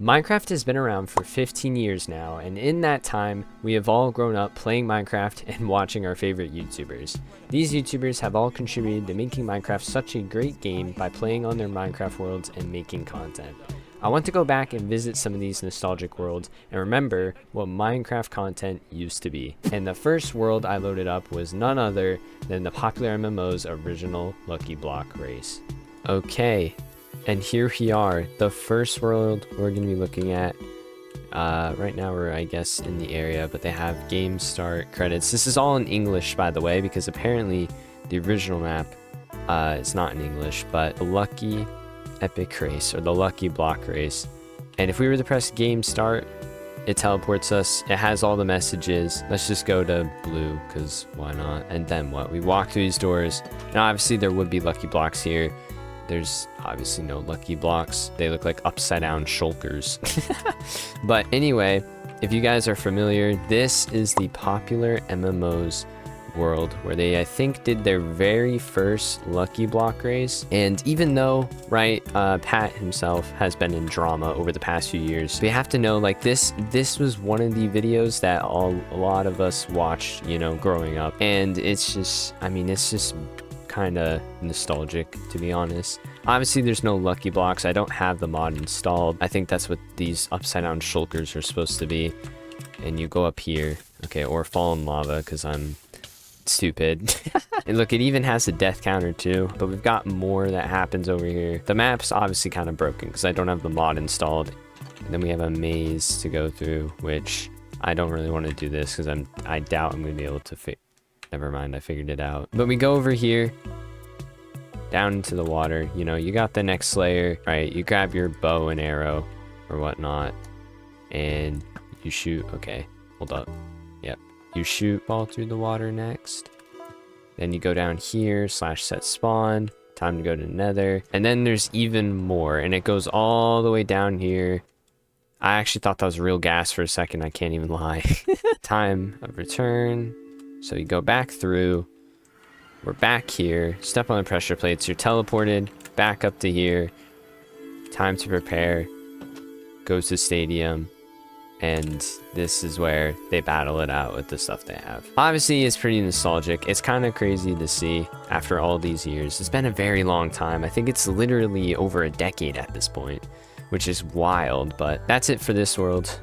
Minecraft has been around for 15 years now, and in that time, we have all grown up playing Minecraft and watching our favorite YouTubers. These YouTubers have all contributed to making Minecraft such a great game by playing on their Minecraft worlds and making content. I want to go back and visit some of these nostalgic worlds and remember what Minecraft content used to be. And the first world I loaded up was none other than the PopularMMOs original Lucky Block race. Okay. And here we are, the first world we're going to be looking at. Right now we're, I guess, in the area, but they have game start credits. This is all in English, by the way, because apparently the original map is not in English, but the Lucky Epic Race, or the Lucky Block Race. And if we were to press game start, it teleports us. It has all the messages. Let's just go to blue, because why not? And then what? We walk through these doors. Now, obviously, there would be lucky blocks here. There's obviously no lucky blocks. They look like upside down shulkers. But anyway, if you guys are familiar, this is the PopularMMOs world where they, I think, did their very first lucky block race. And even though, right, Pat himself has been in drama over the past few years, we have to know, like, this was one of the videos that a lot of us watched, you know, growing up. And it's just, I mean, it's just kind of nostalgic, to be honest. Obviously there's no lucky blocks. I don't have the mod installed. I think that's what these upside down shulkers are supposed to be. And you go up here, okay, or fall in lava because I'm stupid. And look, it even has a death counter too, but we've got more that happens over here. The map's obviously kind of broken because I don't have the mod installed. And then we have a maze to go through, which I don't really want to do this because I doubt I'm gonna be able to never mind, I figured it out. But we go over here, down into the water. You know, you got the next layer, right? You grab your bow and arrow or whatnot, and you shoot. Okay, hold up. Yep, you shoot ball through the water next. Then you go down here, /set spawn. Time to go to nether. And then there's even more, and it goes all the way down here. I actually thought that was real gas for a second, I can't even lie. Time of return. So you go back through, we're back here, step on the pressure plates, you're teleported back up to here, time to prepare, go to stadium, and this is where they battle it out with the stuff they have. Obviously, it's pretty nostalgic. It's kind of crazy to see after all these years. It's been a very long time. I think it's literally over a decade at this point, which is wild, but that's it for this world.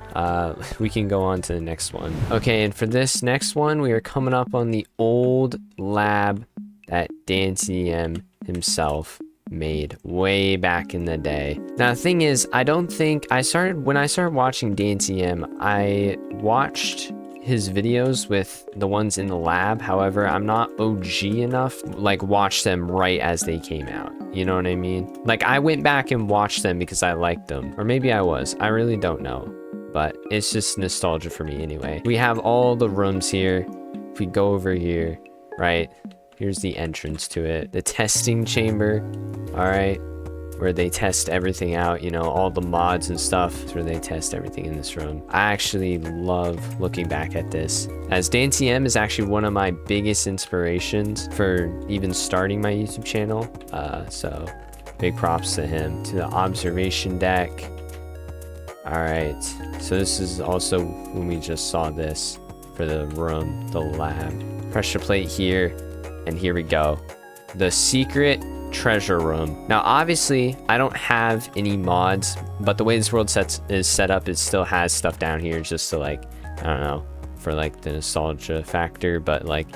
We can go on to the next one. Okay, and for this next one, we are coming up on the old lab that DanTDM himself made way back in the day. Now, the thing is, I don't think when I started watching DanTDM, I watched his videos with the ones in the lab. However, I'm not OG enough, like, watch them right as they came out. You know what I mean? Like, I went back and watched them because I liked them. Or maybe I was. I really don't know. But it's just nostalgia for me anyway. We have all the rooms here. If we go over here, right? Here's the entrance to it. The testing chamber, all right? Where they test everything out, you know, all the mods and stuff. It's where they test everything in this room. I actually love looking back at this, as DanTDM is actually one of my biggest inspirations for even starting my YouTube channel. So big props to him. To the observation deck. All right, so this is also when we just saw this for the room, the lab. Pressure plate here, and here we go. The secret treasure room. Now, obviously, I don't have any mods, but the way this world is set up, it still has stuff down here just to, like, I don't know, for like the nostalgia factor. But like,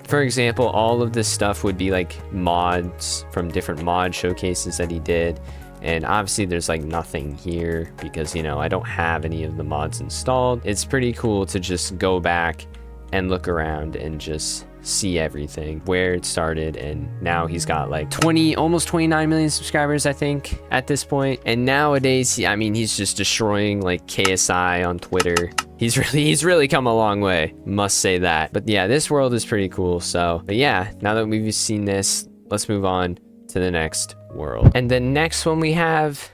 for example, all of this stuff would be like mods from different mod showcases that he did. And obviously there's like nothing here because, you know, I don't have any of the mods installed. It's pretty cool to just go back and look around and just see everything, where it started. And now he's got like almost 29 million subscribers, I think, at this point. And nowadays, I mean, he's just destroying like KSI on Twitter. He's really come a long way, must say that. But yeah, this world is pretty cool. So, but yeah, now that we've seen this, let's move on to the next world. And the next one we have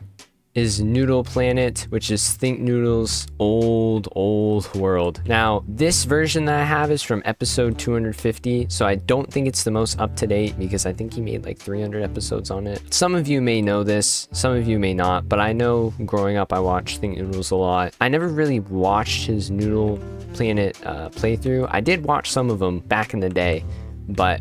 is NoodlePlanet, which is ThinkNoodles old world. Now, this version that I have is from episode 250, so I don't think it's the most up-to-date because I think he made like 300 episodes on it. Some of you may know this, some of you may not, but I know growing up I watched ThinkNoodles a lot. I never really watched his NoodlePlanet playthrough. I did watch some of them back in the day, but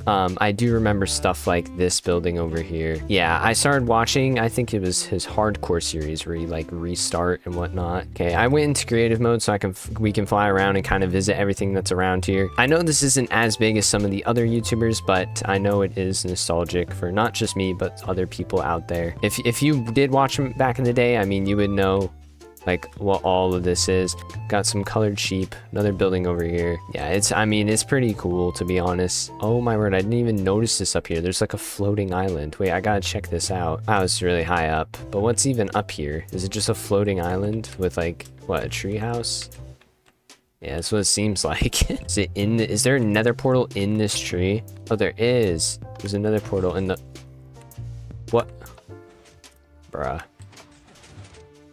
I do remember stuff like this building over here. Yeah, I started watching, I think it was his hardcore series where he like restart and whatnot. Okay, I went into creative mode so we can fly around and kind of visit everything that's around here. I know this isn't as big as some of the other YouTubers, but I know it is nostalgic for not just me, but other people out there. If you did watch them back in the day, I mean, you would know like what all of this is. Got some colored sheep, another building over here. Yeah, I mean it's pretty cool, to be honest. Oh my word, I didn't even notice this up here. There's like a floating island. Wait, I gotta check this out. Wow, it's really high up, but what's even up here? Is it just a floating island with like what, a tree house? Yeah, that's what it seems like. Is there a nether portal in this tree? Oh, there is. There's another portal in the... What? Bruh.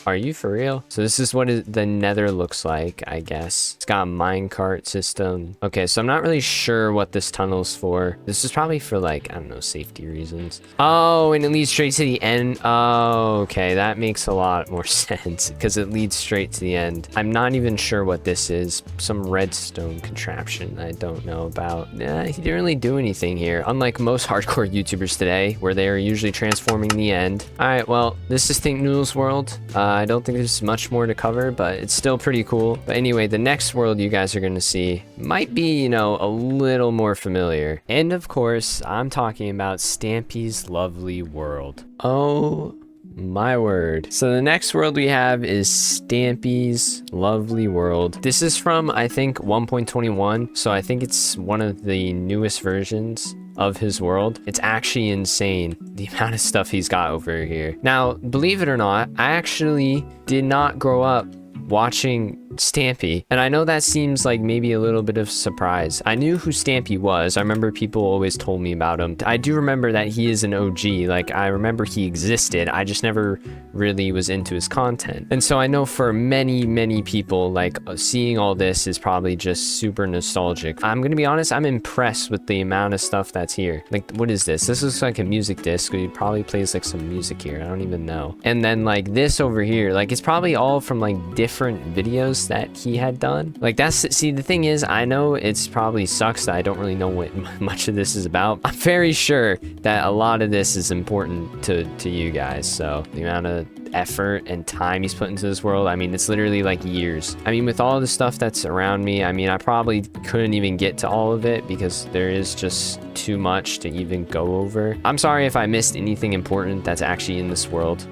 Are you for real? So this is what the nether looks like, I guess. It's got a minecart system. Okay, so I'm not really sure what this tunnel's for. This is probably for like, I don't know, safety reasons. Oh, and it leads straight to the end. Oh, okay, that makes a lot more sense because it leads straight to the end. I'm not even sure what this is. Some redstone contraption I don't know about. Nah, he didn't really do anything here. Unlike most hardcore YouTubers today, where they are usually transforming the end. All right, well, this is ThinkNoodles World. I don't think there's much more to cover, but it's still pretty cool. But anyway, the next world you guys are going to see might be, you know, a little more familiar. And of course, I'm talking about Stampy's lovely world. Oh my word. So the next world we have is Stampy's lovely world. This is from, I think, 1.21. So I think it's one of the newest versions of his world. It's actually insane the amount of stuff he's got over here. Now, believe it or not, I actually did not grow up watching Stampy, and I know that seems like maybe a little bit of surprise. I knew who Stampy was. I remember people always told me about him. I do remember that he is an OG. Like, I remember he existed. I just never really was into his content. And so I know for many people, like, seeing all this is probably just super nostalgic. I'm gonna be honest, I'm impressed with the amount of stuff that's here. Like, what is this? This looks like a music disc. He probably plays like some music here. I don't even know. And then like this over here, like it's probably all from like different videos that he had done. Like that's, see, the thing is, I know it's probably sucks that I don't really know what much of this is about. I'm very sure that a lot of this is important to you guys. So the amount of effort and time he's put into this world, I mean, it's literally like years. I mean, with all the stuff that's around me, I mean, I probably couldn't even get to all of it because there is just too much to even go over. I'm sorry if I missed anything important that's actually in this world.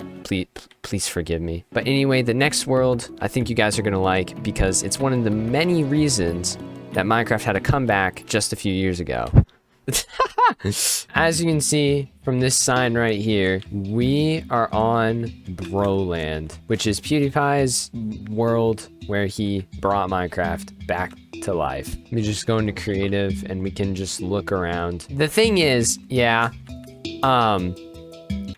Please forgive me. But anyway, the next world I think you guys are gonna like because it's one of the many reasons that Minecraft had a comeback just a few years ago. As you can see from this sign right here, we are on Broland, which is PewDiePie's world where he brought Minecraft back to life. Let me just go into creative and we can just look around. The thing is, yeah,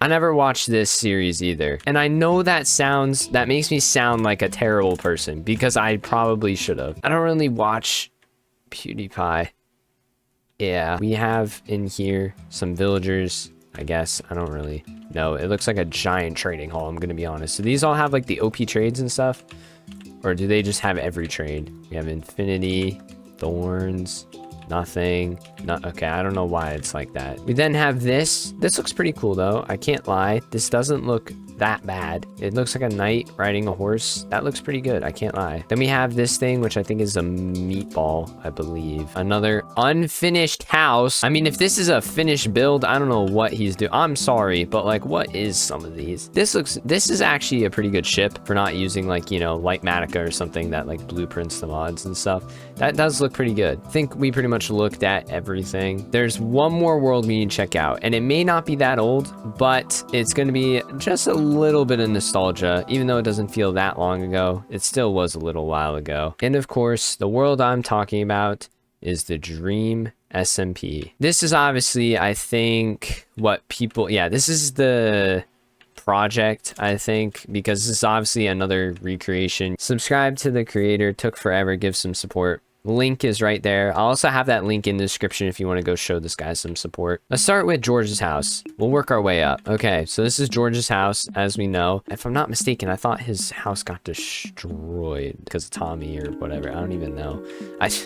I never watched this series either. And I know that makes me sound like a terrible person because I probably should have. I don't really watch PewDiePie. Yeah, we have in here some villagers, I guess. I don't really know. It looks like a giant trading hall, I'm gonna be honest. So these all have like the OP trades and stuff? Or do they just have every trade? We have infinity, thorns, nothing. Okay, I don't know why it's like that. We then have this. This looks pretty cool though. I can't lie. This doesn't look that bad. It looks like a knight riding a horse. That looks pretty good. I can't lie. Then we have this thing, which I think is a meatball, I believe. Another unfinished house. I mean, if this is a finished build, I don't know what he's doing. I'm sorry, but like, what is some of these? This is actually a pretty good ship for not using like, you know, Lightmatica or something that like blueprints the mods and stuff. That does look pretty good. I think we pretty much looked at everything. There's one more world we need to check out, and it may not be that old, but it's going to be just a little bit of nostalgia. Even though it doesn't feel that long ago, it still was a little while ago. And of course, the world I'm talking about is the Dream SMP. This is obviously, I think, what people, yeah, this is the project, I think, because this is obviously another recreation. Subscribe to the creator. Took forever. Give some support. Link is right there. I'll also have that link in the description if you want to go show this guy some support. Let's start with George's house. We'll work our way up. Okay, so this is George's house, as we know. If I'm not mistaken, I thought his house got destroyed because of Tommy or whatever. I don't even know.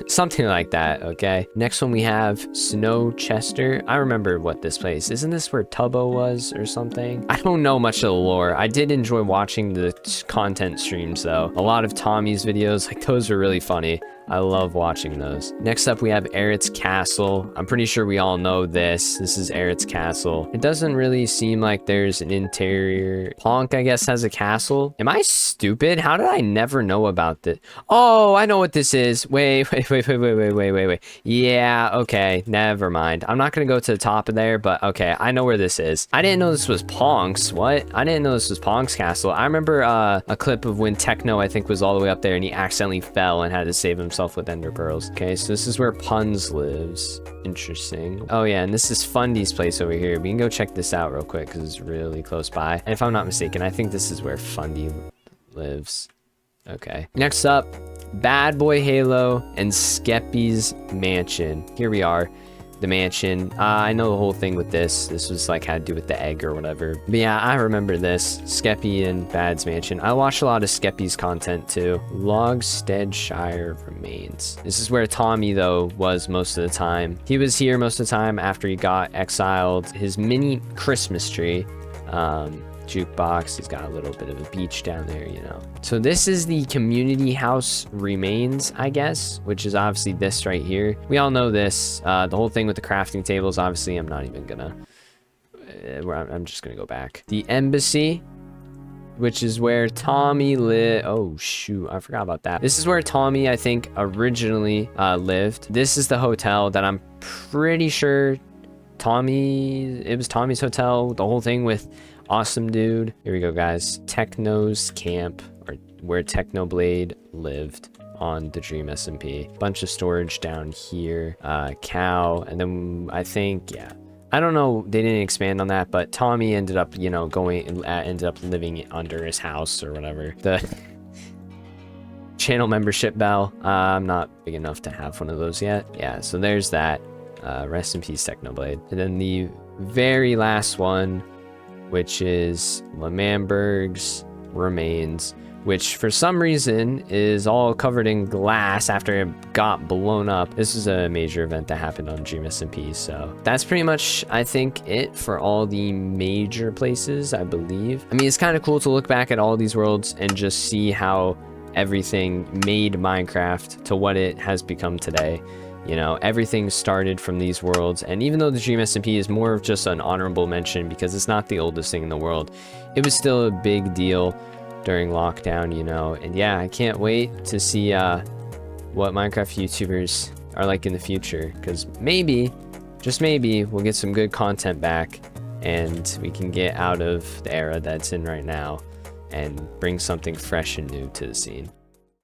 Something like that, okay? Next one we have Snowchester. I remember what this place. Isn't this where Tubbo was or something? I don't know much of the lore. I did enjoy watching the content streams, though. A lot of Tommy's videos, like, those are really funny. I love watching those. Next up, we have Eric's Castle. I'm pretty sure we all know this. This is Eric's Castle. It doesn't really seem like there's an interior. Ponk, I guess, has a castle. Am I stupid? How did I never know about this? Oh, I know what this is. Wait. Yeah, okay. Never mind. I'm not gonna go to the top of there, but okay, I know where this is. I didn't know this was Ponk's. What? I didn't know this was Ponk's castle. I remember a clip of when Techno, I think, was all the way up there and he accidentally fell and had to save himself with ender pearls. Okay, so this is where Puns lives. Interesting. Oh yeah, and this is Fundy's place over here. We can go check this out real quick because it's really close by. And if I'm not mistaken, I think this is where Fundy lives. Okay. Next up, Bad Boy Halo and Skeppy's mansion. Here we are. The mansion. I know the whole thing with this. This was like had to do with the egg or whatever. But yeah, I remember this. Skeppy and Bad's mansion. I watched a lot of Skeppy's content too. Logsteadshire remains. This is where Tommy, though, was most of the time. He was here most of the time after he got exiled. His mini Christmas tree. Jukebox. He's got a little bit of a beach down there, you know. So this is the community house remains, I guess, which is obviously this right here. We all know this. The whole thing with the crafting tables, obviously, I'm not even gonna... I'm just gonna go back. The embassy, which is where Tommy lived. Oh, shoot. I forgot about that. This is where Tommy, I think, originally lived. This is the hotel that I'm pretty sure it was Tommy's hotel. The whole thing with Awesome Dude. Here we go, guys. Techno's camp, or where Technoblade lived on the Dream SMP. Bunch of storage down here. Cow, and then I think, yeah. I don't know, they didn't expand on that, but Tommy ended up, you know, ended up living under his house or whatever. The channel membership bell. I'm not big enough to have one of those yet. Yeah, so there's that. Rest in peace, Technoblade. And then the very last one, which is Lemamberg's remains, which for some reason is all covered in glass after it got blown up. This is a major event that happened on Dream SMP, so that's pretty much, I think, it for all the major places, I believe. I mean, it's kind of cool to look back at all these worlds and just see how everything made Minecraft to what it has become today. You know, everything started from these worlds, and even though the Dream SMP is more of just an honorable mention because it's not the oldest thing in the world, it was still a big deal during lockdown, you know. And yeah, I can't wait to see what Minecraft YouTubers are like in the future, because maybe, just maybe, we'll get some good content back and we can get out of the era that's in right now and bring something fresh and new to the scene.